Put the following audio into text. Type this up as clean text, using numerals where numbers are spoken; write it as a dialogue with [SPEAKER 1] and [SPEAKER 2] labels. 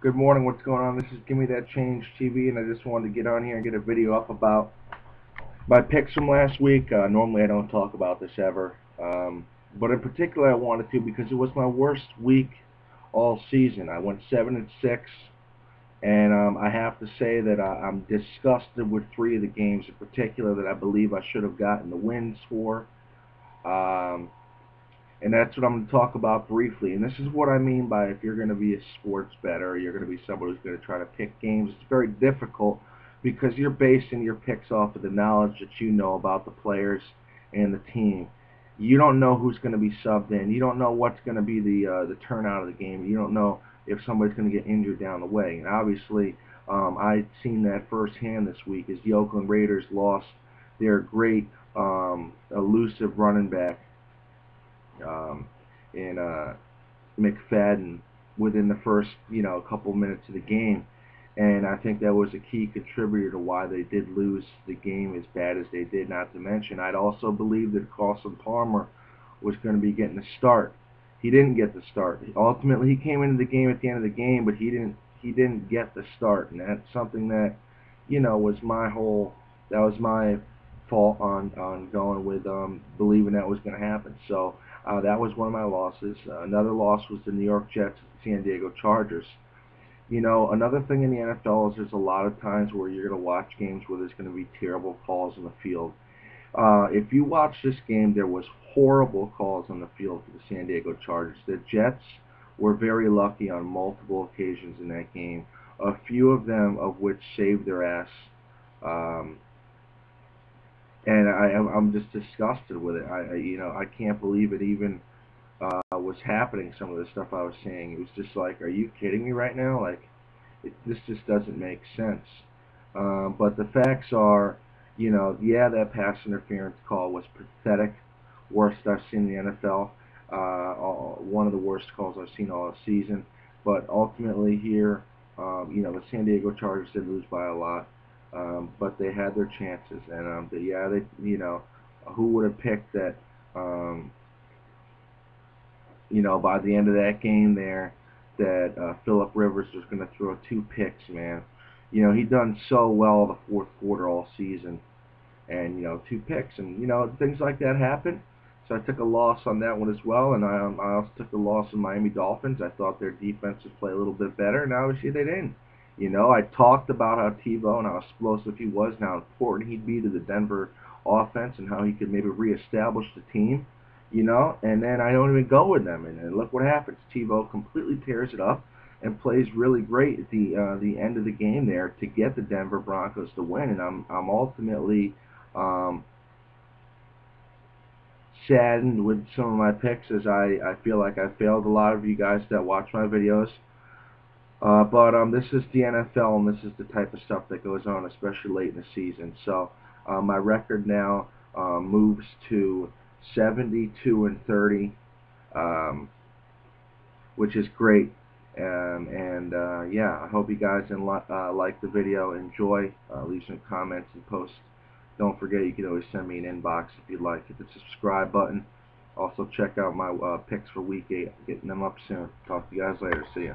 [SPEAKER 1] Good morning, what's going on? This is Gimme That Change TV, and I just wanted to get on here and get a video up about my picks from last week. Normally I don't talk about this ever, but in particular I wanted to because it was my worst week all season. I went 7-6, and I have to say that I'm disgusted with three of the games in particular that I believe I should have gotten the wins for. Um, and that's what I'm going to talk about briefly. And this is what I mean by if you're going to be a sports bettor, you're going to be somebody who's going to try to pick games. It's very difficult because you're basing your picks off of the knowledge that you know about the players and the team. You don't know who's going to be subbed in. You don't know what's going to be the turnout of the game. You don't know if somebody's going to get injured down the way. And obviously, I've seen that firsthand this week as the Oakland Raiders lost their great elusive running back in McFadden within the first couple minutes of the game, and I think that was a key contributor to why they did lose the game as bad as they did. Not to mention, I'd also believed that Carson Palmer was going to be getting the start. He didn't get the start. Ultimately, he came into the game at the end of the game, but he didn't get the start, and that's something that was my fault on going with believing that was going to happen. So that was one of my losses. Another loss was the New York Jets at the San Diego Chargers. Another thing in the NFL is there's a lot of times where you're going to watch games where there's going to be terrible calls in the field. If you watch this game, there was horrible calls on the field for the San Diego Chargers. The Jets were very lucky on multiple occasions in that game, a few of them of which saved their ass. Um, and I'm just disgusted with it. I can't believe it even was happening. Some of the stuff I was saying, it was just like, are you kidding me right now? Like, this just doesn't make sense. But the facts are, yeah, that pass interference call was pathetic, worst I've seen in the NFL. One of the worst calls I've seen all season. But ultimately here, the San Diego Chargers did lose by a lot. But they had their chances, and who would have picked that? By the end of that game there, that Phillip Rivers was going to throw two picks, man. He done so well the fourth quarter all season, and two picks, and things like that happen. So I took a loss on that one as well, and I also took a loss on Miami Dolphins. I thought their defense would play a little bit better, and obviously they didn't. I talked about how Tebow and how explosive he was, and how important he'd be to the Denver offense, and how he could maybe reestablish the team. And then I don't even go with them, and look what happens. Tebow completely tears it up and plays really great at the end of the game there to get the Denver Broncos to win, and I'm ultimately saddened with some of my picks as I feel like I failed a lot of you guys that watch my videos. But this is the NFL, and this is the type of stuff that goes on, especially late in the season. So my record now moves to 72-30, which is great. Yeah, I hope you guys like the video, enjoy, leave some comments and posts. Don't forget, you can always send me an inbox if you'd like. Hit the subscribe button. Also check out my picks for week 8. Getting them up soon. Talk to you guys later. See ya.